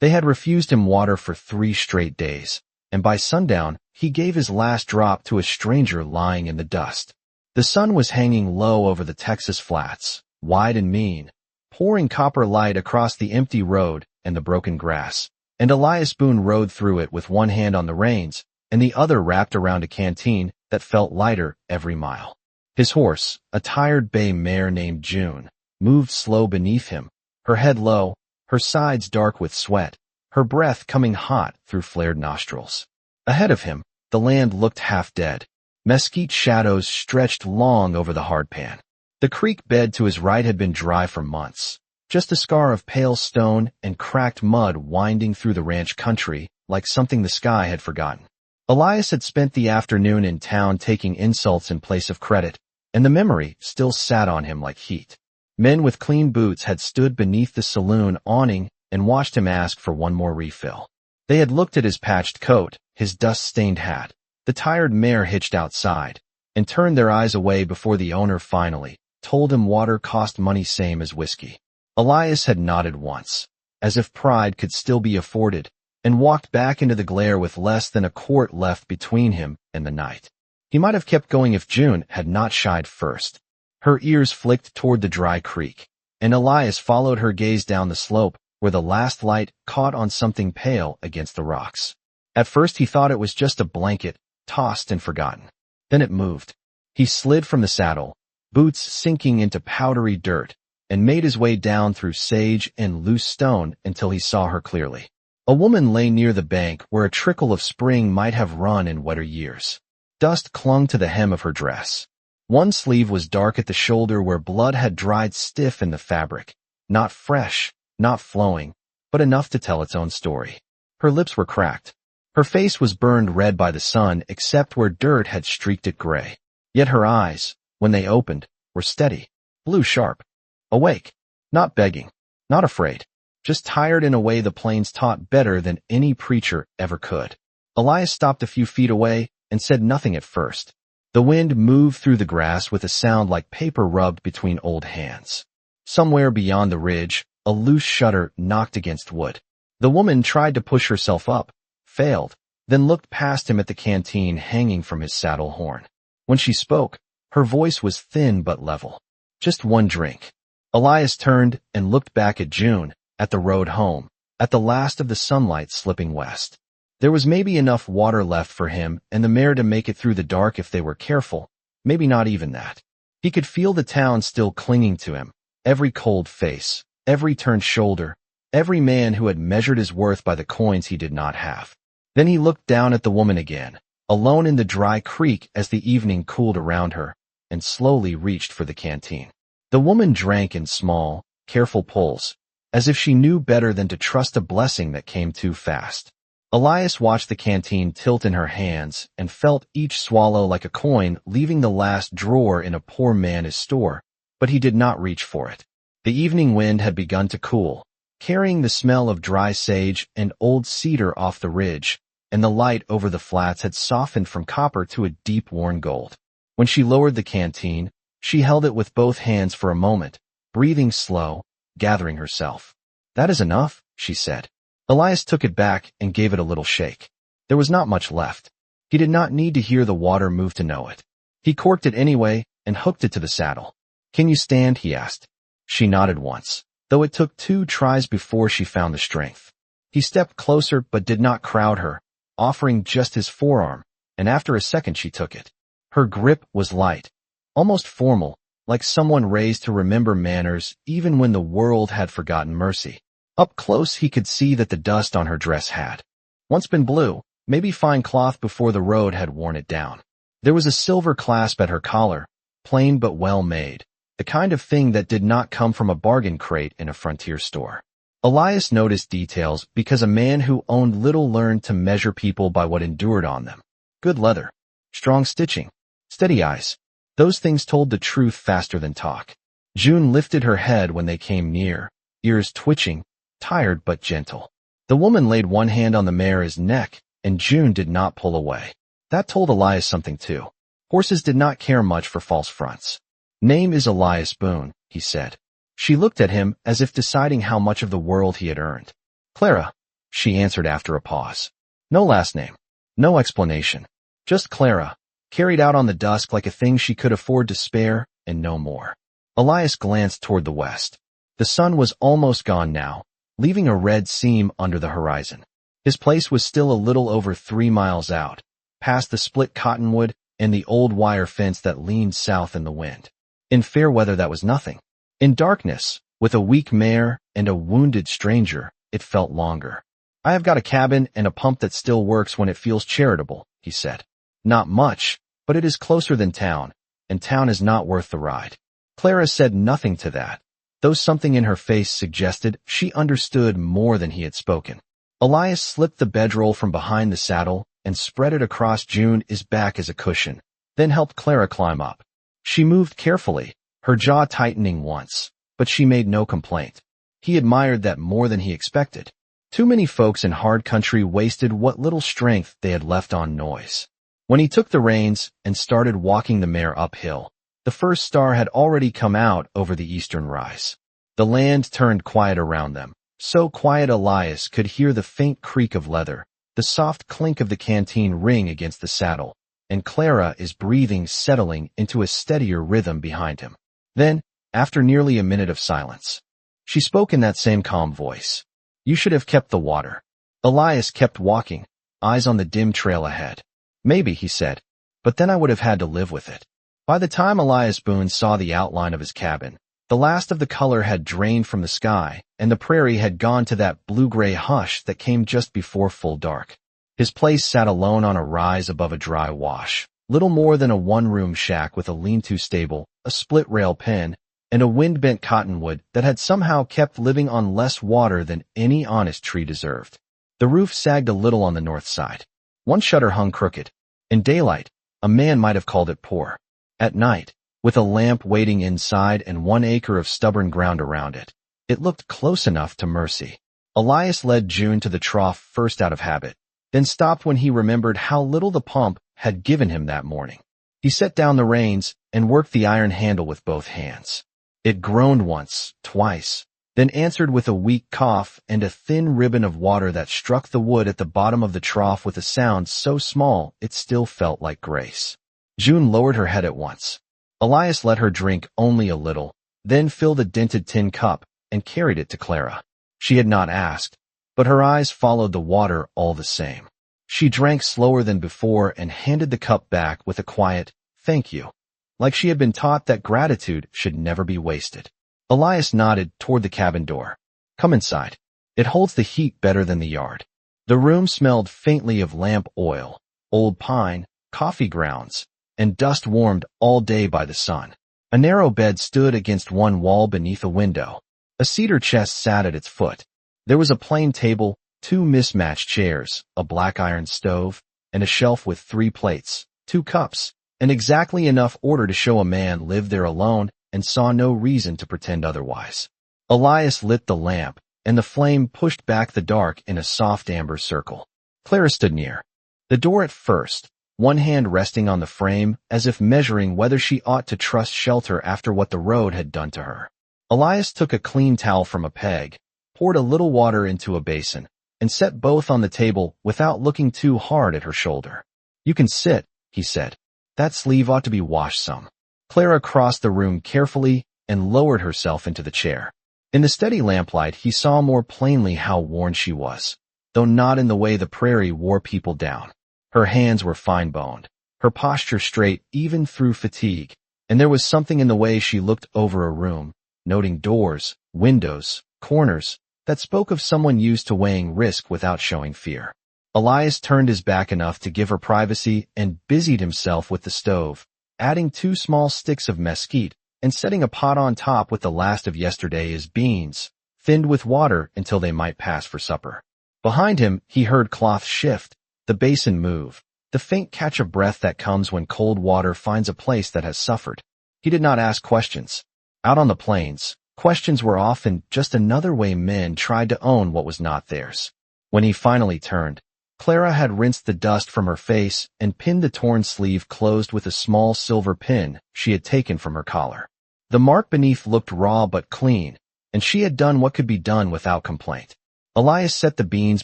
They had refused him water for 3 straight days, and by sundown, he gave his last drop to a stranger lying in the dust. The sun was hanging low over the Texas flats, wide and mean, pouring copper light across the empty road and the broken grass, and Elias Boone rode through it with one hand on the reins and the other wrapped around a canteen that felt lighter every mile. His horse, a tired bay mare named June, moved slow beneath him, her head low, her sides dark with sweat, her breath coming hot through flared nostrils. Ahead of him, the land looked half dead. Mesquite shadows stretched long over the hardpan. The creek bed to his right had been dry for months, just a scar of pale stone and cracked mud winding through the ranch country like something the sky had forgotten. Elias had spent the afternoon in town taking insults in place of credit, and the memory still sat on him like heat. Men with clean boots had stood beneath the saloon awning and watched him ask for one more refill. They had looked at his patched coat, his dust-stained hat, the tired mare hitched outside, and turned their eyes away before the owner finally told him water cost money same as whiskey. Elias had nodded once, as if pride could still be afforded, and walked back into the glare with less than a quart left between him and the night. He might have kept going if June had not shied first. Her ears flicked toward the dry creek, and Elias followed her gaze down the slope where the last light caught on something pale against the rocks. At first he thought it was just a blanket, tossed and forgotten. Then it moved. He slid from the saddle, boots sinking into powdery dirt, and made his way down through sage and loose stone until he saw her clearly. A woman lay near the bank where a trickle of spring might have run in wetter years. Dust clung to the hem of her dress. One sleeve was dark at the shoulder where blood had dried stiff in the fabric, not fresh, not flowing, but enough to tell its own story. Her lips were cracked. Her face was burned red by the sun except where dirt had streaked it gray. Yet her eyes, when they opened, were steady, blue sharp, awake, not begging, not afraid, just tired in a way the plains taught better than any preacher ever could. Elias stopped a few feet away and said nothing at first. The wind moved through the grass with a sound like paper rubbed between old hands. Somewhere beyond the ridge, a loose shutter knocked against wood. The woman tried to push herself up, failed, then looked past him at the canteen hanging from his saddle horn. When she spoke, her voice was thin but level. Just one drink. Elias turned and looked back at June, at the road home, at the last of the sunlight slipping west. There was maybe enough water left for him and the mare to make it through the dark if they were careful, maybe not even that. He could feel the town still clinging to him, every cold face, every turned shoulder, every man who had measured his worth by the coins he did not have. Then he looked down at the woman again, alone in the dry creek as the evening cooled around her, and slowly reached for the canteen. The woman drank in small, careful pulls, as if she knew better than to trust a blessing that came too fast. Elias watched the canteen tilt in her hands and felt each swallow like a coin leaving the last drawer in a poor man's store, but he did not reach for it. The evening wind had begun to cool, carrying the smell of dry sage and old cedar off the ridge, and the light over the flats had softened from copper to a deep worn gold. When she lowered the canteen, she held it with both hands for a moment, breathing slow, gathering herself. "That is enough," she said. Elias took it back and gave it a little shake. There was not much left. He did not need to hear the water move to know it. He corked it anyway and hooked it to the saddle. "Can you stand?" he asked. She nodded once, though it took 2 tries before she found the strength. He stepped closer but did not crowd her, offering just his forearm, and after a second she took it. Her grip was light, almost formal, like someone raised to remember manners even when the world had forgotten mercy. Up close he could see that the dust on her dress had once been blue, maybe fine cloth before the road had worn it down. There was a silver clasp at her collar, plain but well made, the kind of thing that did not come from a bargain crate in a frontier store. Elias noticed details because a man who owned little learned to measure people by what endured on them. Good leather, strong stitching, steady eyes. Those things told the truth faster than talk. June lifted her head when they came near, ears twitching, tired but gentle. The woman laid one hand on the mare's neck, and June did not pull away. That told Elias something too. Horses did not care much for false fronts. "Name is Elias Boone," he said. She looked at him as if deciding how much of the world he had earned. "Clara," she answered after a pause. No last name. No explanation. Just Clara, carried out on the dusk like a thing she could afford to spare, and no more. Elias glanced toward the west. The sun was almost gone now, leaving a red seam under the horizon. His place was still a little over 3 miles out, past the split cottonwood and the old wire fence that leaned south in the wind. In fair weather that was nothing. In darkness, with a weak mare and a wounded stranger, it felt longer. I have got a cabin and a pump that still works when it feels charitable, he said. Not much, but it is closer than town, and town is not worth the ride. Clara said nothing to that, though something in her face suggested she understood more than he had spoken. Elias slipped the bedroll from behind the saddle and spread it across June's back as a cushion, then helped Clara climb up. She moved carefully, her jaw tightening once, but she made no complaint. He admired that more than he expected. Too many folks in hard country wasted what little strength they had left on noise. When he took the reins and started walking the mare uphill, the first star had already come out over the eastern rise. The land turned quiet around them, so quiet Elias could hear the faint creak of leather, the soft clink of the canteen ring against the saddle, and Clara's breathing settling into a steadier rhythm behind him. Then, after nearly a minute of silence, she spoke in that same calm voice. You should have kept the water. Elias kept walking, eyes on the dim trail ahead. Maybe, he said, but then I would have had to live with it. By the time Elias Boone saw the outline of his cabin, the last of the color had drained from the sky, and the prairie had gone to that blue-gray hush that came just before full dark. His place sat alone on a rise above a dry wash, little more than a one-room shack with a lean-to stable, a split-rail pen, and a wind-bent cottonwood that had somehow kept living on less water than any honest tree deserved. The roof sagged a little on the north side. One shutter hung crooked. In daylight, a man might have called it poor. At night, with a lamp waiting inside and 1 acre of stubborn ground around it, it looked close enough to mercy. Elias led June to the trough first out of habit, then stopped when he remembered how little the pump had given him that morning. He set down the reins and worked the iron handle with both hands. It groaned once, twice, then answered with a weak cough and a thin ribbon of water that struck the wood at the bottom of the trough with a sound so small it still felt like grace. June lowered her head at once. Elias let her drink only a little, then filled a dented tin cup and carried it to Clara. She had not asked, but her eyes followed the water all the same. She drank slower than before and handed the cup back with a quiet, "Thank you," like she had been taught that gratitude should never be wasted. Elias nodded toward the cabin door. Come inside. It holds the heat better than the yard. The room smelled faintly of lamp oil, old pine, coffee grounds, and dust warmed all day by the sun. A narrow bed stood against one wall beneath a window. A cedar chest sat at its foot. There was a plain table, 2 mismatched chairs, a black iron stove, and a shelf with 3 plates, 2 cups, and exactly enough order to show a man lived there alone and saw no reason to pretend otherwise. Elias lit the lamp, and the flame pushed back the dark in a soft amber circle. Clara stood near the door at first, one hand resting on the frame as if measuring whether she ought to trust shelter after what the road had done to her. Elias took a clean towel from a peg, poured a little water into a basin, and set both on the table without looking too hard at her shoulder. You can sit, he said. That sleeve ought to be washed some. Clara crossed the room carefully and lowered herself into the chair. In the steady lamplight he saw more plainly how worn she was, though not in the way the prairie wore people down. Her hands were fine-boned, her posture straight even through fatigue, and there was something in the way she looked over a room, noting doors, windows, corners, that spoke of someone used to weighing risk without showing fear. Elias turned his back enough to give her privacy and busied himself with the stove, adding 2 small sticks of mesquite and setting a pot on top with the last of yesterday's beans, thinned with water until they might pass for supper. Behind him he heard cloth shift, the basin move, the faint catch of breath that comes when cold water finds a place that has suffered. He did not ask questions. Out on the plains, questions were often just another way men tried to own what was not theirs. When he finally turned, Clara had rinsed the dust from her face and pinned the torn sleeve closed with a small silver pin she had taken from her collar. The mark beneath looked raw but clean, and she had done what could be done without complaint. Elias set the beans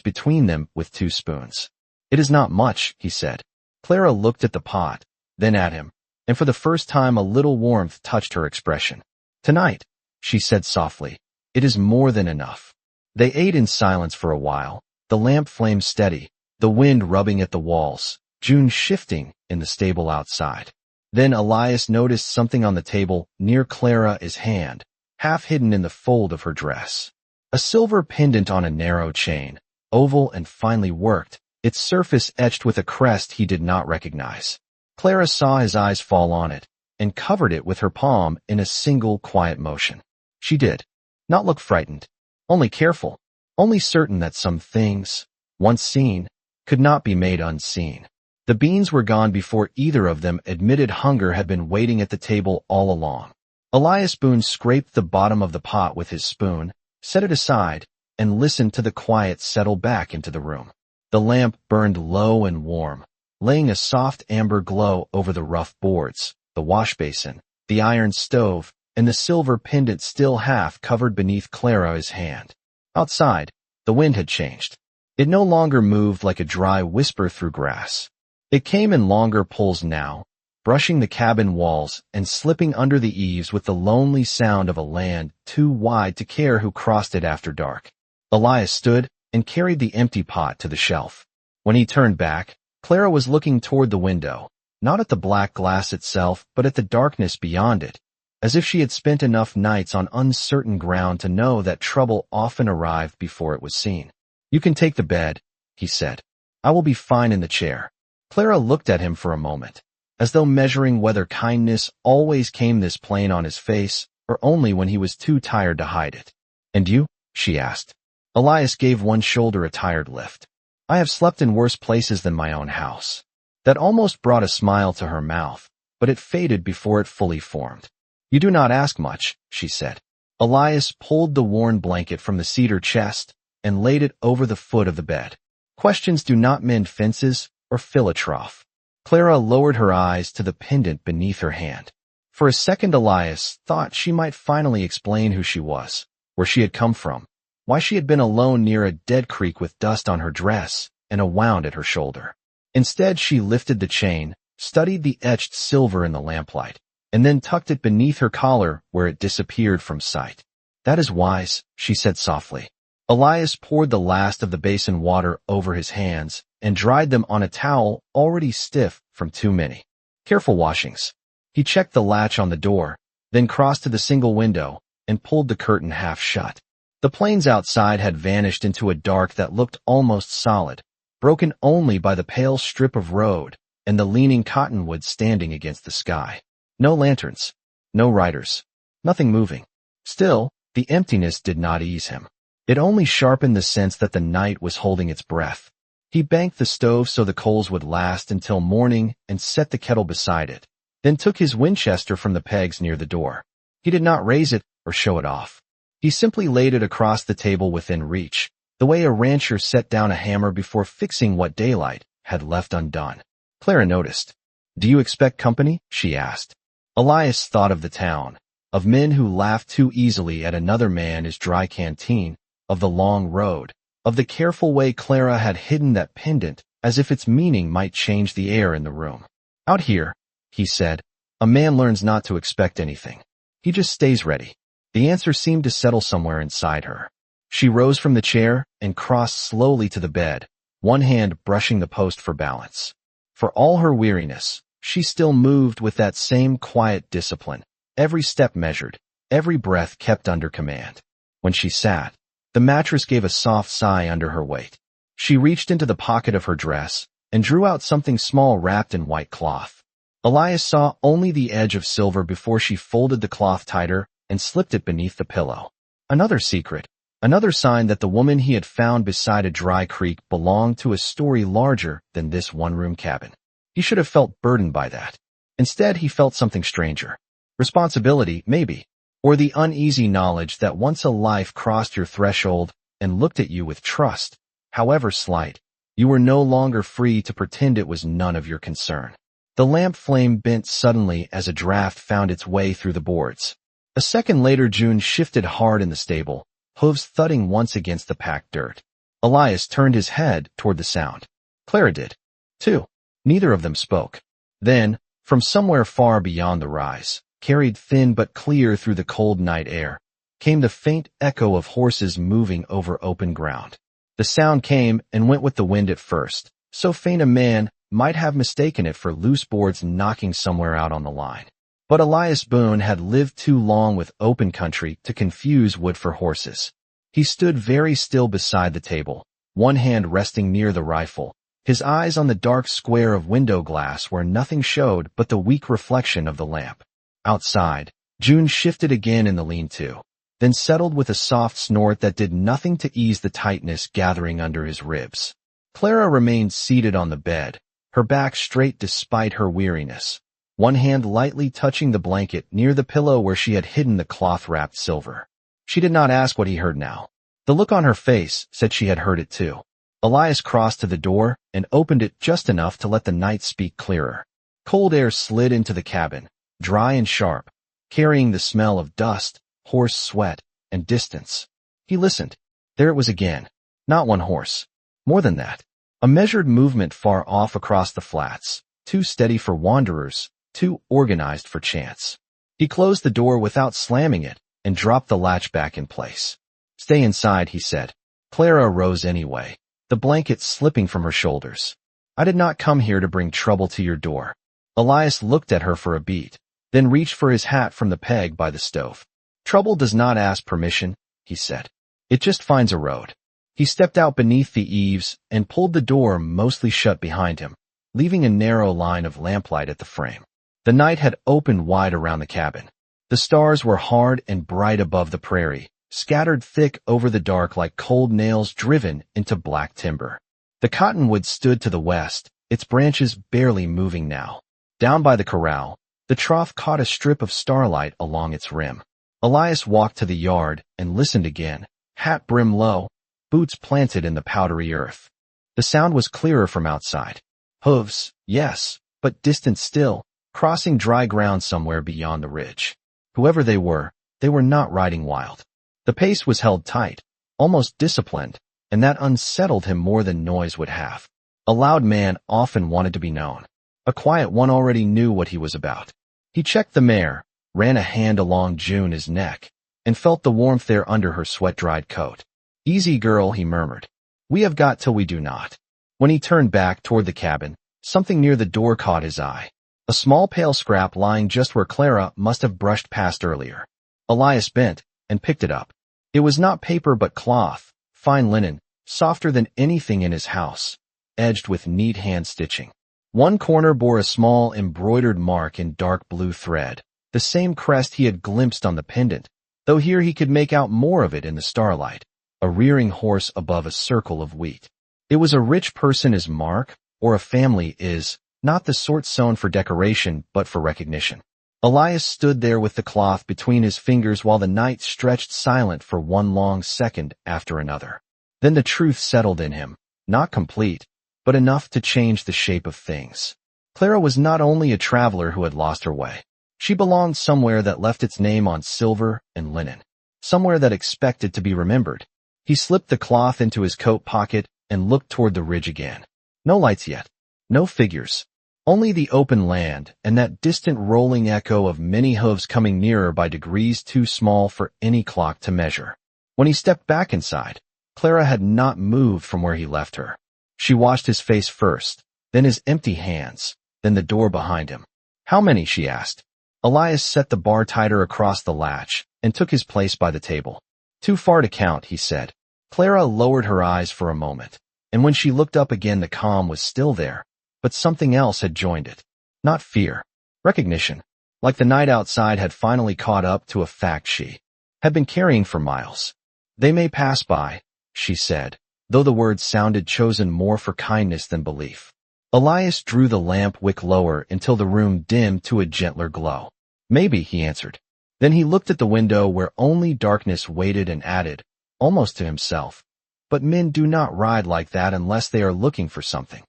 between them with 2 spoons. "It is not much," he said. Clara looked at the pot, then at him, and for the first time a little warmth touched her expression. "Tonight," she said softly, "it is more than enough." They ate in silence for a while, the lamp flame steady, the wind rubbing at the walls, June shifting in the stable outside. Then Elias noticed something on the table near Clara's hand, half hidden in the fold of her dress. A silver pendant on a narrow chain, oval and finely worked, its surface etched with a crest he did not recognize. Clara saw his eyes fall on it, and covered it with her palm in a single quiet motion. She did not look frightened, only careful, only certain that some things, once seen, could not be made unseen. The beans were gone before either of them admitted hunger had been waiting at the table all along. Elias Boone scraped the bottom of the pot with his spoon, set it aside, and listened to the quiet settle back into the room. The lamp burned low and warm, laying a soft amber glow over the rough boards, the wash basin, the iron stove, and the silver pendant still half covered beneath Clara's hand. Outside, the wind had changed. It no longer moved like a dry whisper through grass. It came in longer pulls now, brushing the cabin walls and slipping under the eaves with the lonely sound of a land too wide to care who crossed it after dark. Elias stood and carried the empty pot to the shelf. When he turned back, Clara was looking toward the window, not at the black glass itself, but at the darkness beyond it, as if she had spent enough nights on uncertain ground to know that trouble often arrived before it was seen. "You can take the bed," he said. "I will be fine in the chair." Clara looked at him for a moment, as though measuring whether kindness always came this plain on his face, or only when he was too tired to hide it. "And you?" she asked. Elias gave one shoulder a tired lift. "I have slept in worse places than my own house." That almost brought a smile to her mouth, but it faded before it fully formed. "You do not ask much," she said. Elias pulled the worn blanket from the cedar chest and laid it over the foot of the bed. "Questions do not mend fences or fill a trough." Clara lowered her eyes to the pendant beneath her hand. For a second Elias thought she might finally explain who she was, where she had come from, why she had been alone near a dead creek with dust on her dress and a wound at her shoulder. Instead she lifted the chain, studied the etched silver in the lamplight, and then tucked it beneath her collar where it disappeared from sight. "That is wise," she said softly. Elias poured the last of the basin water over his hands and dried them on a towel already stiff from too many careful washings. He checked the latch on the door, then crossed to the single window and pulled the curtain half shut. The plains outside had vanished into a dark that looked almost solid, broken only by the pale strip of road and the leaning cottonwood standing against the sky. No lanterns, no riders, nothing moving. Still, the emptiness did not ease him. It only sharpened the sense that the night was holding its breath. He banked the stove so the coals would last until morning and set the kettle beside it, then took his Winchester from the pegs near the door. He did not raise it or show it off. He simply laid it across the table within reach, the way a rancher set down a hammer before fixing what daylight had left undone. Clara noticed. "Do you expect company?" she asked. Elias thought of the town, of men who laughed too easily at another man's dry canteen, of the long road, of the careful way Clara had hidden that pendant as if its meaning might change the air in the room. "Out here," he said, "a man learns not to expect anything. He just stays ready." The answer seemed to settle somewhere inside her. She rose from the chair and crossed slowly to the bed, one hand brushing the post for balance. For all her weariness, she still moved with that same quiet discipline, every step measured, every breath kept under command. When she sat, the mattress gave a soft sigh under her weight. She reached into the pocket of her dress and drew out something small wrapped in white cloth. Elias saw only the edge of silver before she folded the cloth tighter and slipped it beneath the pillow. Another secret, another sign that the woman he had found beside a dry creek belonged to a story larger than this one-room cabin. He should have felt burdened by that. Instead, he felt something stranger. Responsibility, maybe. Or the uneasy knowledge that once a life crossed your threshold and looked at you with trust, however slight, you were no longer free to pretend it was none of your concern. The lamp flame bent suddenly as a draft found its way through the boards. A second later June shifted hard in the stable, hooves thudding once against the packed dirt. Elias turned his head toward the sound. Clara did, too. Neither of them spoke. Then, from somewhere far beyond the rise, carried thin but clear through the cold night air, came the faint echo of horses moving over open ground. The sound came and went with the wind at first, so faint a man might have mistaken it for loose boards knocking somewhere out on the line. But Elias Boone had lived too long with open country to confuse wood for horses. He stood very still beside the table, one hand resting near the rifle, his eyes on the dark square of window glass where nothing showed but the weak reflection of the lamp. Outside, June shifted again in the lean-to, then settled with a soft snort that did nothing to ease the tightness gathering under his ribs. Clara remained seated on the bed, her back straight despite her weariness, one hand lightly touching the blanket near the pillow where she had hidden the cloth-wrapped silver. She did not ask what he heard now. The look on her face said she had heard it too. Elias crossed to the door and opened it just enough to let the night speak clearer. Cold air slid into the cabin, dry and sharp, carrying the smell of dust, horse sweat, and distance. He listened. There it was again. Not one horse. More than that. A measured movement far off across the flats, too steady for wanderers, too organized for chance. He closed the door without slamming it and dropped the latch back in place. Stay inside, he said. Clara rose anyway, the blanket slipping from her shoulders. I did not come here to bring trouble to your door. Elias looked at her for a beat, then reached for his hat from the peg by the stove. Trouble does not ask permission, he said. It just finds a road. He stepped out beneath the eaves and pulled the door mostly shut behind him, leaving a narrow line of lamplight at the frame. The night had opened wide around the cabin. The stars were hard and bright above the prairie, scattered thick over the dark like cold nails driven into black timber. The cottonwood stood to the west, its branches barely moving now. Down by the corral, the trough caught a strip of starlight along its rim. Elias walked to the yard and listened again, hat brim low, boots planted in the powdery earth. The sound was clearer from outside. Hooves, yes, but distant still, crossing dry ground somewhere beyond the ridge. Whoever they were not riding wild. The pace was held tight, almost disciplined, and that unsettled him more than noise would have. A loud man often wanted to be known. A quiet one already knew what he was about. He checked the mare, ran a hand along June's neck, and felt the warmth there under her sweat-dried coat. Easy girl, he murmured. We have got till we do not. When he turned back toward the cabin, something near the door caught his eye. A small pale scrap lying just where Clara must have brushed past earlier. Elias bent and picked it up. It was not paper but cloth, fine linen, softer than anything in his house, edged with neat hand stitching. One corner bore a small embroidered mark in dark blue thread, the same crest he had glimpsed on the pendant, though here he could make out more of it in the starlight, a rearing horse above a circle of wheat. It was a rich person's mark, or a family is, not the sort sewn for decoration but for recognition. Elias stood there with the cloth between his fingers while the night stretched silent for one long second after another. Then the truth settled in him, not complete, but enough to change the shape of things. Clara was not only a traveler who had lost her way. She belonged somewhere that left its name on silver and linen, somewhere that expected to be remembered. He slipped the cloth into his coat pocket and looked toward the ridge again. No lights yet, no figures, only the open land and that distant rolling echo of many hooves coming nearer by degrees too small for any clock to measure. When he stepped back inside, Clara had not moved from where he left her. She washed his face first, then his empty hands, then the door behind him. How many? She asked. Elias set the bar tighter across the latch and took his place by the table. Too far to count, he said. Clara lowered her eyes for a moment, and when she looked up again the calm was still there, but something else had joined it. Not fear. Recognition. Like the night outside had finally caught up to a fact she had been carrying for miles. They may pass by, she said, though the words sounded chosen more for kindness than belief. Elias drew the lamp wick lower until the room dimmed to a gentler glow. Maybe, he answered. Then he looked at the window where only darkness waited and added, almost to himself, but men do not ride like that unless they are looking for something.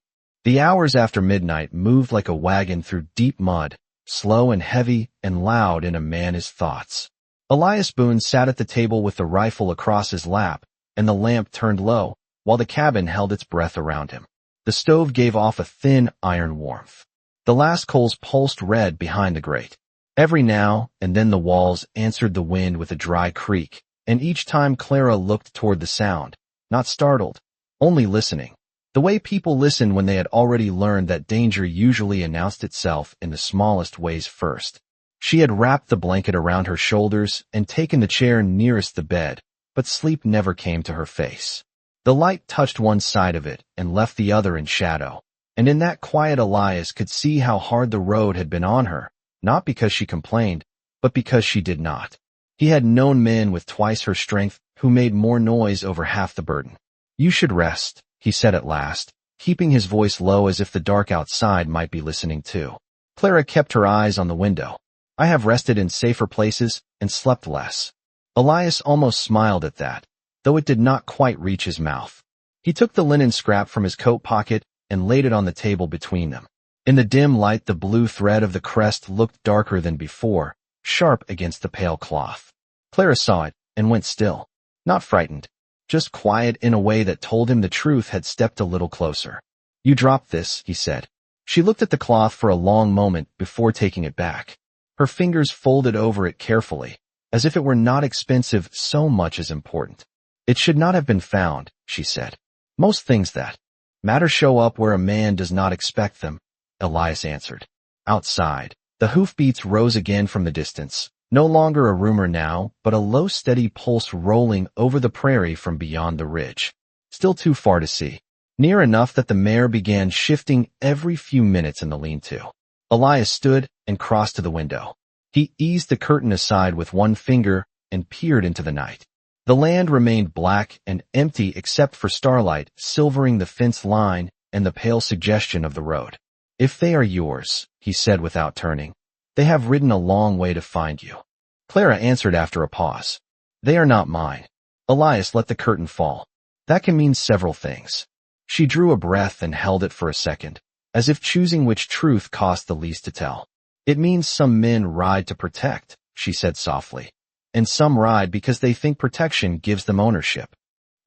The hours after midnight moved like a wagon through deep mud, slow and heavy and loud in a man's thoughts. Elias Boone sat at the table with the rifle across his lap, and the lamp turned low, while the cabin held its breath around him. The stove gave off a thin iron warmth. The last coals pulsed red behind the grate. Every now and then the walls answered the wind with a dry creak, and each time Clara looked toward the sound, not startled, only listening. The way people listen when they had already learned that danger usually announced itself in the smallest ways first. She had wrapped the blanket around her shoulders and taken the chair nearest the bed, but sleep never came to her face. The light touched one side of it and left the other in shadow, and in that quiet Elias could see how hard the road had been on her, not because she complained, but because she did not. He had known men with twice her strength who made more noise over half the burden. "You should rest," he said at last, keeping his voice low as if the dark outside might be listening too. Clara kept her eyes on the window. "I have rested in safer places and slept less." Elias almost smiled at that, though it did not quite reach his mouth. He took the linen scrap from his coat pocket and laid it on the table between them. In the dim light, the blue thread of the crest looked darker than before, sharp against the pale cloth. Clara saw it and went still, not frightened, just quiet in a way that told him the truth had stepped a little closer. "You dropped this," he said. She looked at the cloth for a long moment before taking it back. Her fingers folded over it carefully, as if it were not expensive so much as important. "It should not have been found," she said. "Most things that matter show up where a man does not expect them," Elias answered. Outside, the hoofbeats rose again from the distance, no longer a rumor now, but a low steady pulse rolling over the prairie from beyond the ridge. Still too far to see. Near enough that the mare began shifting every few minutes in the lean-to. Elias stood and crossed to the window. He eased the curtain aside with one finger and peered into the night. The land remained black and empty except for starlight silvering the fence line and the pale suggestion of the road. "If they are yours," he said without turning, "they have ridden a long way to find you." Clara answered after a pause. "They are not mine." Elias let the curtain fall. "That can mean several things." She drew a breath and held it for a second, as if choosing which truth cost the least to tell. "It means some men ride to protect," she said softly, "and some ride because they think protection gives them ownership."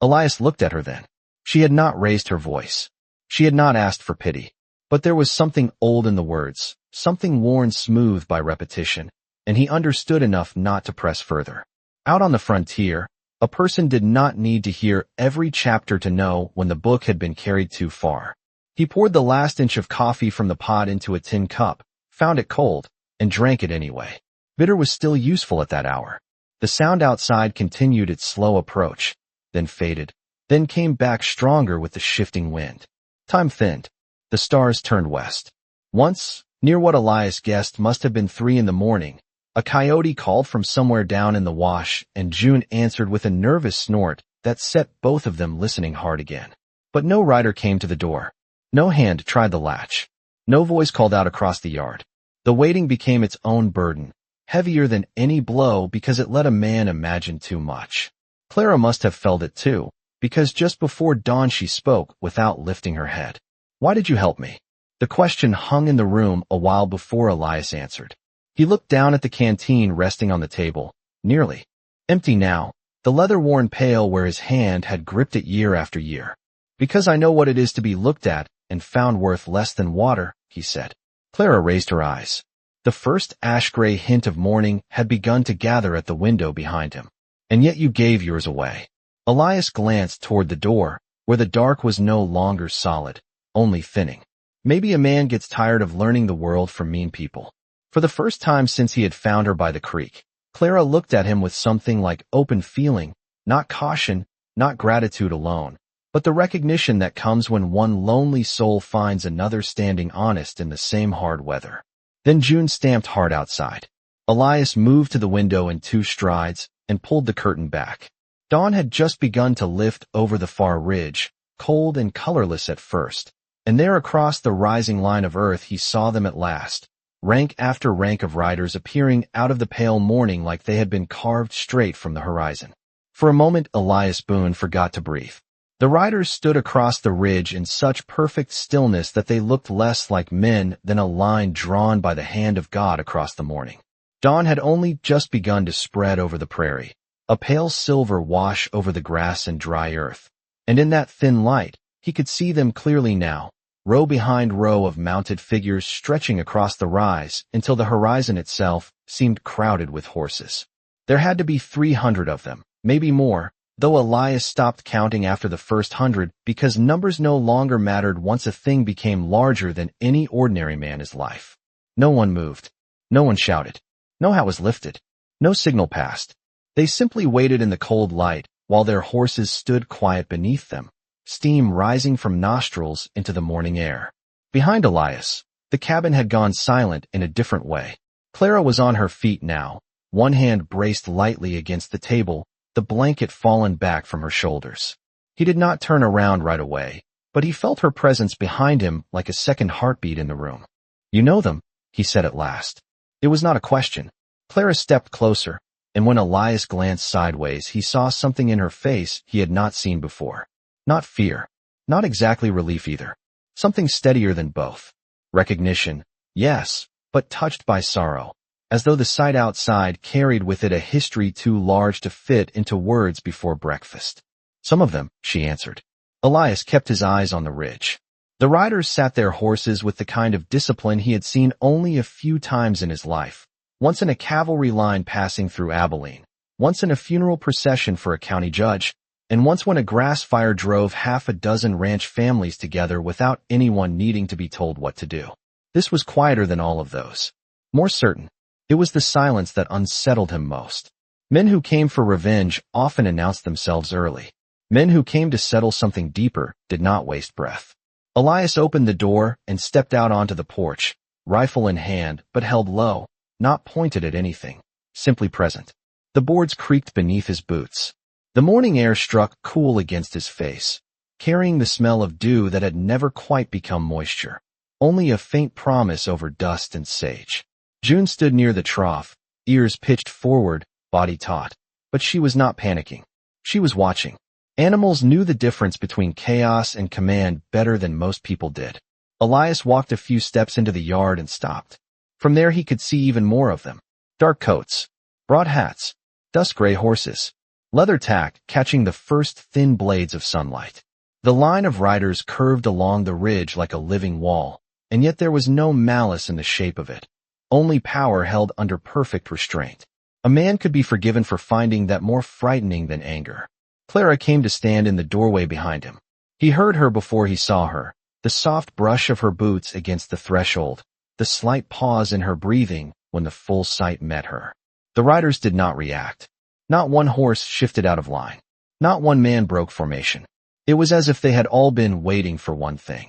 Elias looked at her then. She had not raised her voice. She had not asked for pity. But there was something old in the words, something worn smooth by repetition, and he understood enough not to press further. Out on the frontier, a person did not need to hear every chapter to know when the book had been carried too far. He poured the last inch of coffee from the pot into a tin cup, found it cold, and drank it anyway. Bitter was still useful at that hour. The sound outside continued its slow approach, then faded, then came back stronger with the shifting wind. Time thinned. The stars turned west. Once, near what Elias guessed must have been 3 in the morning, a coyote called from somewhere down in the wash, and June answered with a nervous snort that set both of them listening hard again. But no rider came to the door. No hand tried the latch. No voice called out across the yard. The waiting became its own burden, heavier than any blow because it let a man imagine too much. Clara must have felt it too, because just before dawn she spoke without lifting her head. "Why did you help me?" The question hung in the room a while before Elias answered. He looked down at the canteen resting on the table, nearly empty now, the leather-worn pail where his hand had gripped it year after year. "Because I know what it is to be looked at and found worth less than water," he said. Clara raised her eyes. The first ash-gray hint of morning had begun to gather at the window behind him. "And yet you gave yours away." Elias glanced toward the door, where the dark was no longer solid, only thinning. Maybe a man gets tired of learning the world from mean people. For the first time since he had found her by the creek, Clara looked at him with something like open feeling, not caution, not gratitude alone, but the recognition that comes when one lonely soul finds another standing honest in the same hard weather. Then June stamped hard outside. Elias moved to the window in 2 strides and pulled the curtain back. Dawn had just begun to lift over the far ridge, cold and colorless at first, and there across the rising line of earth he saw them at last, rank after rank of riders appearing out of the pale morning like they had been carved straight from the horizon. For a moment Elias Boone forgot to breathe. The riders stood across the ridge in such perfect stillness that they looked less like men than a line drawn by the hand of God across the morning. Dawn had only just begun to spread over the prairie, a pale silver wash over the grass and dry earth. And in that thin light, he could see them clearly now, row behind row of mounted figures stretching across the rise until the horizon itself seemed crowded with horses. There had to be 300 of them, maybe more, though Elias stopped counting after the first 100 because numbers no longer mattered once a thing became larger than any ordinary man's life. No one moved. No one shouted. No hat was lifted. No signal passed. They simply waited in the cold light while their horses stood quiet beneath them, steam rising from nostrils into the morning air. Behind Elias, the cabin had gone silent in a different way. Clara was on her feet now, one hand braced lightly against the table, the blanket fallen back from her shoulders. He did not turn around right away, but he felt her presence behind him like a second heartbeat in the room. "You know them," he said at last. It was not a question. Clara stepped closer, and when Elias glanced sideways, he saw something in her face he had not seen before. Not fear. Not exactly relief either. Something steadier than both. Recognition, yes, but touched by sorrow, as though the sight outside carried with it a history too large to fit into words before breakfast. "Some of them," she answered. Elias kept his eyes on the ridge. The riders sat their horses with the kind of discipline he had seen only a few times in his life, once in a cavalry line passing through Abilene, once in a funeral procession for a county judge, and once when a grass fire drove half a dozen ranch families together without anyone needing to be told what to do. This was quieter than all of those. More certain. It was the silence that unsettled him most. Men who came for revenge often announced themselves early. Men who came to settle something deeper did not waste breath. Elias opened the door and stepped out onto the porch, rifle in hand but held low, not pointed at anything, simply present. The boards creaked beneath his boots. The morning air struck cool against his face, carrying the smell of dew that had never quite become moisture, only a faint promise over dust and sage. June stood near the trough, ears pitched forward, body taut, but she was not panicking. She was watching. Animals knew the difference between chaos and command better than most people did. Elias walked a few steps into the yard and stopped. From there he could see even more of them. Dark coats, broad hats, dusk-gray horses, leather tack catching the first thin blades of sunlight. The line of riders curved along the ridge like a living wall, and yet there was no malice in the shape of it, only power held under perfect restraint. A man could be forgiven for finding that more frightening than anger. Clara came to stand in the doorway behind him. He heard her before he saw her, the soft brush of her boots against the threshold, the slight pause in her breathing when the full sight met her. The riders did not react. Not one horse shifted out of line. Not one man broke formation. It was as if they had all been waiting for one thing.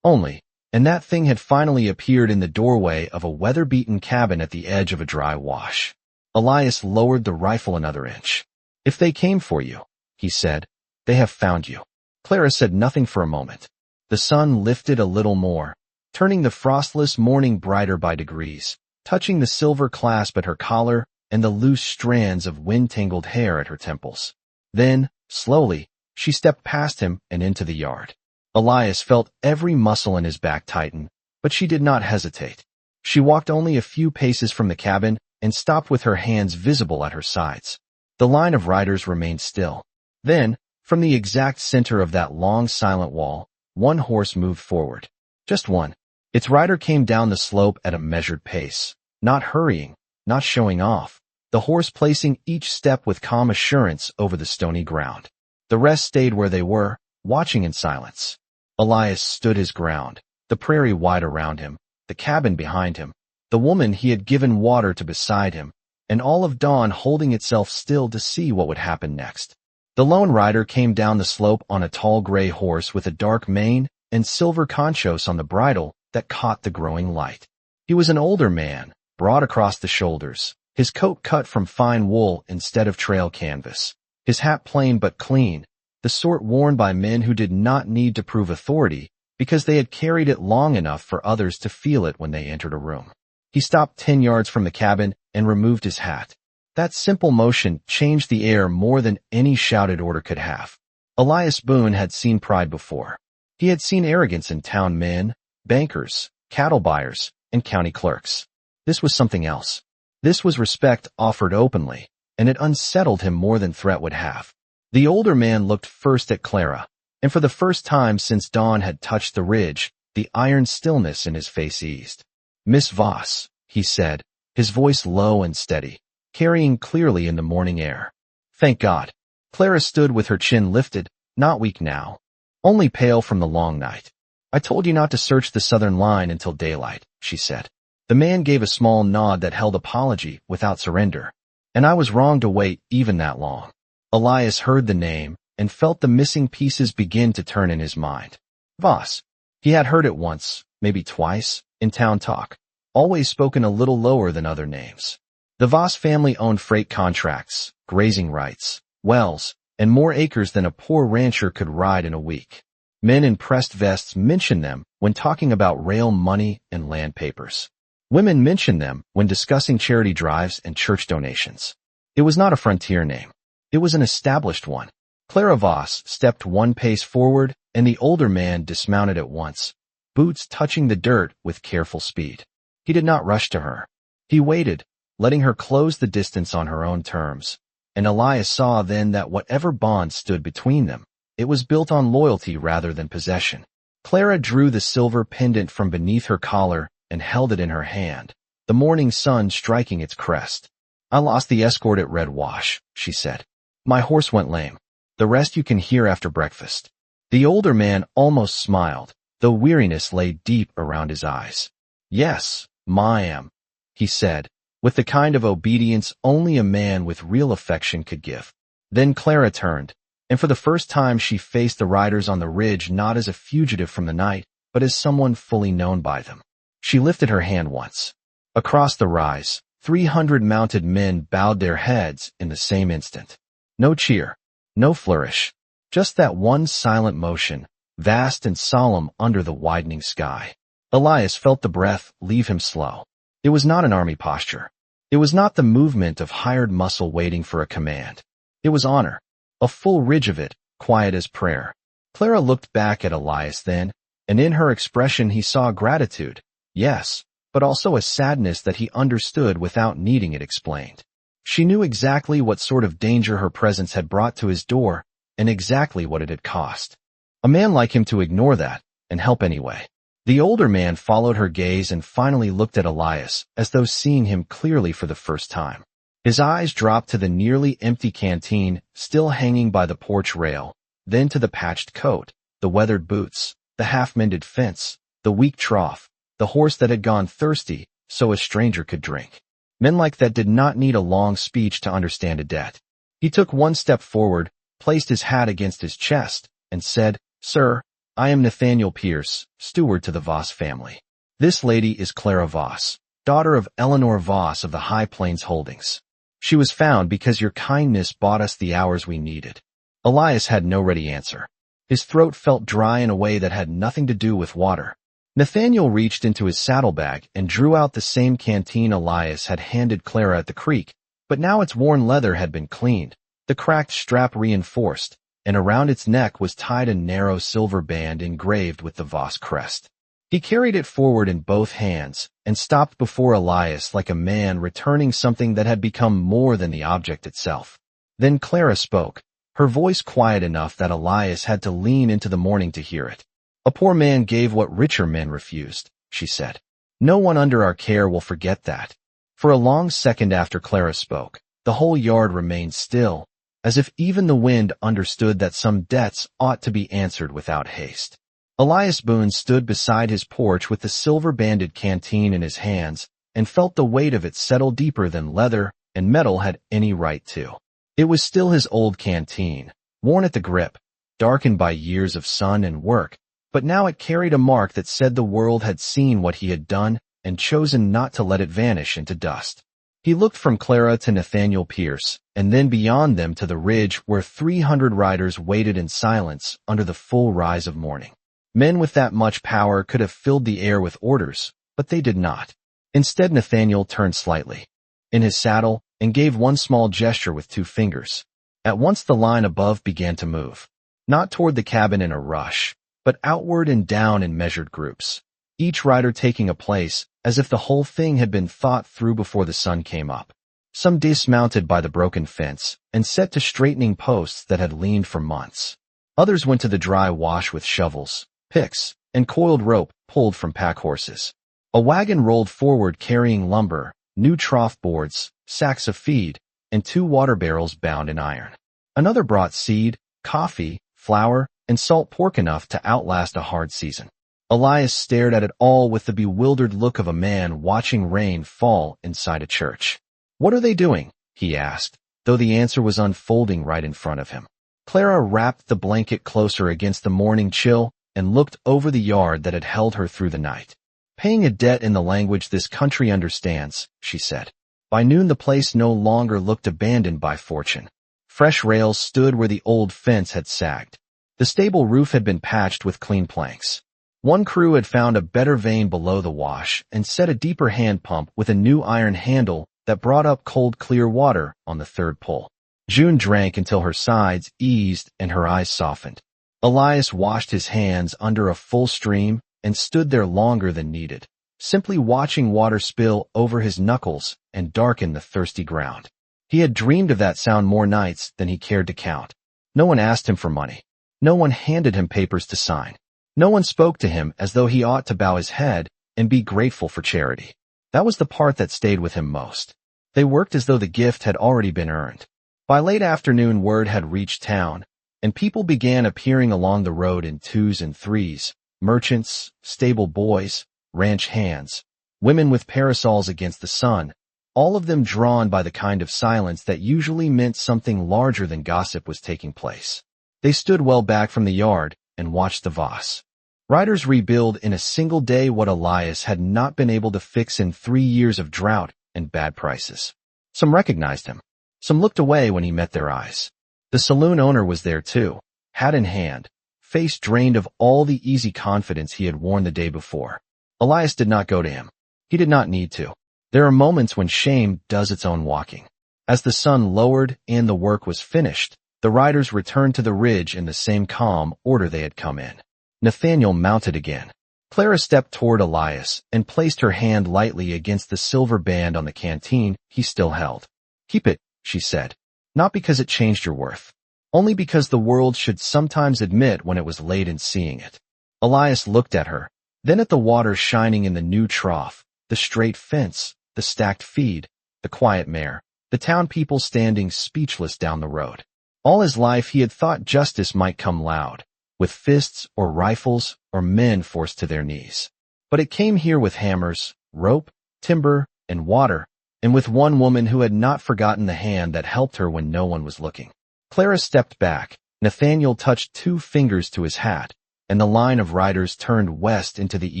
Only, and that thing had finally appeared in the doorway of a weather-beaten cabin at the edge of a dry wash. Elias lowered the rifle another inch. "If they came for you," he said, "they have found you." Clara said nothing for a moment. The sun lifted a little more, turning the frostless morning brighter by degrees, touching the silver clasp at her collar and the loose strands of wind-tangled hair at her temples. Then, slowly, she stepped past him and into the yard. Elias felt every muscle in his back tighten, but she did not hesitate. She walked only a few paces from the cabin and stopped with her hands visible at her sides. The line of riders remained still. Then, from the exact center of that long silent wall, one horse moved forward. Just one. Its rider came down the slope at a measured pace, not hurrying, not showing off, the horse placing each step with calm assurance over the stony ground. The rest stayed where they were, watching in silence. Elias stood his ground, the prairie wide around him, the cabin behind him, the woman he had given water to beside him, and all of dawn holding itself still to see what would happen next. The lone rider came down the slope on a tall gray horse with a dark mane and silver conchos on the bridle that caught the growing light. He was an older man, broad across the shoulders, his coat cut from fine wool instead of trail canvas, his hat plain but clean, the sort worn by men who did not need to prove authority because they had carried it long enough for others to feel it when they entered a room. He stopped 10 yards from the cabin and removed his hat. That simple motion changed the air more than any shouted order could have. Elias Boone had seen pride before. He had seen arrogance in town men, bankers, cattle buyers, and county clerks. This was something else. This was respect offered openly, and it unsettled him more than threat would have. The older man looked first at Clara, and for the first time since dawn had touched the ridge, the iron stillness in his face eased. "Miss Voss," he said, his voice low and steady, carrying clearly in the morning air. "Thank God." Clara stood with her chin lifted, not weak now, only pale from the long night. "I told you not to search the southern line until daylight," she said. The man gave a small nod that held apology without surrender. "And I was wrong to wait even that long." Elias heard the name and felt the missing pieces begin to turn in his mind. Voss. He had heard it once, maybe twice, in town talk, always spoken a little lower than other names. The Voss family owned freight contracts, grazing rights, wells, and more acres than a poor rancher could ride in a week. Men in pressed vests mentioned them when talking about rail money and land papers. Women mentioned them when discussing charity drives and church donations. It was not a frontier name. It was an established one. Clara Voss stepped one pace forward, and the older man dismounted at once, boots touching the dirt with careful speed. He did not rush to her. He waited, letting her close the distance on her own terms, and Elias saw then that whatever bond stood between them, it was built on loyalty rather than possession. Clara drew the silver pendant from beneath her collar and held it in her hand, the morning sun striking its crest. "I lost the escort at Red Wash," she said. "My horse went lame. The rest you can hear after breakfast." The older man almost smiled, though weariness lay deep around his eyes. "Yes, ma'am," he said, with the kind of obedience only a man with real affection could give. Then Clara turned, and for the first time she faced the riders on the ridge not as a fugitive from the night, but as someone fully known by them. She lifted her hand once. Across the rise, 300 mounted men bowed their heads in the same instant. No cheer, no flourish, just that one silent motion, vast and solemn under the widening sky. Elias felt the breath leave him slow. It was not an army posture. It was not the movement of hired muscle waiting for a command. It was honor, a full ridge of it, quiet as prayer. Clara looked back at Elias then, and in her expression he saw gratitude, yes, but also a sadness that he understood without needing it explained. She knew exactly what sort of danger her presence had brought to his door, and exactly what it had cost. A man like him to ignore that, and help anyway. The older man followed her gaze and finally looked at Elias, as though seeing him clearly for the first time. His eyes dropped to the nearly empty canteen, still hanging by the porch rail, then to the patched coat, the weathered boots, the half-mended fence, the weak trough, the horse that had gone thirsty so a stranger could drink. Men like that did not need a long speech to understand a debt. He took one step forward, placed his hat against his chest, and said, "Sir, I am Nathaniel Pierce, steward to the Voss family. This lady is Clara Voss, daughter of Eleanor Voss of the High Plains Holdings. She was found because your kindness bought us the hours we needed." Elias had no ready answer. His throat felt dry in a way that had nothing to do with water. Nathaniel reached into his saddlebag and drew out the same canteen Elias had handed Clara at the creek, but now its worn leather had been cleaned, the cracked strap reinforced, and around its neck was tied a narrow silver band engraved with the Voss crest. He carried it forward in both hands and stopped before Elias like a man returning something that had become more than the object itself. Then Clara spoke, her voice quiet enough that Elias had to lean into the morning to hear it. "A poor man gave what richer men refused," she said. "No one under our care will forget that." For a long second after Clara spoke, the whole yard remained still, as if even the wind understood that some debts ought to be answered without haste. Elias Boone stood beside his porch with the silver-banded canteen in his hands and felt the weight of it settle deeper than leather and metal had any right to. It was still his old canteen, worn at the grip, darkened by years of sun and work, but now it carried a mark that said the world had seen what he had done and chosen not to let it vanish into dust. He looked from Clara to Nathaniel Pierce, and then beyond them to the ridge where 300 riders waited in silence under the full rise of morning. Men with that much power could have filled the air with orders, but they did not. Instead, Nathaniel turned slightly in his saddle and gave one small gesture with 2 fingers. At once the line above began to move, not toward the cabin in a rush, but outward and down in measured groups, each rider taking a place as if the whole thing had been thought through before the sun came up. Some dismounted by the broken fence and set to straightening posts that had leaned for months. Others went to the dry wash with shovels, picks, and coiled rope pulled from pack horses. A wagon rolled forward carrying lumber, new trough boards, sacks of feed, and 2 water barrels bound in iron. Another brought seed, coffee, flour, and salt pork enough to outlast a hard season. Elias stared at it all with the bewildered look of a man watching rain fall inside a church. "What are they doing?" he asked, though the answer was unfolding right in front of him. Clara wrapped the blanket closer against the morning chill and looked over the yard that had held her through the night. "Paying a debt in the language this country understands," she said. By noon the place no longer looked abandoned by fortune. Fresh rails stood where the old fence had sagged. The stable roof had been patched with clean planks. One crew had found a better vein below the wash and set a deeper hand pump with a new iron handle that brought up cold clear water on the 3rd pull. June drank until her sides eased and her eyes softened. Elias washed his hands under a full stream and stood there longer than needed, simply watching water spill over his knuckles and darken the thirsty ground. He had dreamed of that sound more nights than he cared to count. No one asked him for money. No one handed him papers to sign. No one spoke to him as though he ought to bow his head and be grateful for charity. That was the part that stayed with him most. They worked as though the gift had already been earned. By late afternoon word had reached town, and people began appearing along the road in 2s and 3s, merchants, stable boys, ranch hands, women with parasols against the sun, all of them drawn by the kind of silence that usually meant something larger than gossip was taking place. They stood well back from the yard and watched the Voss. Riders rebuild in a single day what Elias had not been able to fix in 3 years of drought and bad prices. Some recognized him. Some looked away when he met their eyes. The saloon owner was there too, hat in hand, face drained of all the easy confidence he had worn the day before. Elias did not go to him. He did not need to. There are moments when shame does its own walking. As the sun lowered and the work was finished, the riders returned to the ridge in the same calm order they had come in. Nathaniel mounted again. Clara stepped toward Elias and placed her hand lightly against the silver band on the canteen he still held. "Keep it," she said, "not because it changed your worth. Only because the world should sometimes admit when it was late in seeing it." Elias looked at her, then at the water shining in the new trough, the straight fence, the stacked feed, the quiet mare, the town people standing speechless down the road. All his life he had thought justice might come loud, with fists or rifles or men forced to their knees. But it came here with hammers, rope, timber, and water, and with one woman who had not forgotten the hand that helped her when no one was looking. Clara stepped back. Nathaniel touched 2 fingers to his hat, and the line of riders turned west into the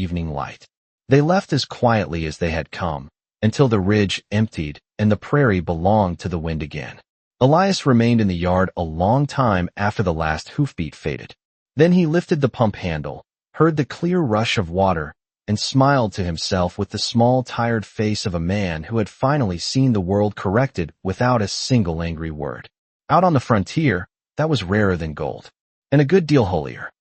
evening light. They left as quietly as they had come, until the ridge emptied and the prairie belonged to the wind again. Elias remained in the yard a long time after the last hoofbeat faded. Then he lifted the pump handle, heard the clear rush of water, and smiled to himself with the small, tired face of a man who had finally seen the world corrected without a single angry word. Out on the frontier, that was rarer than gold, and a good deal holier.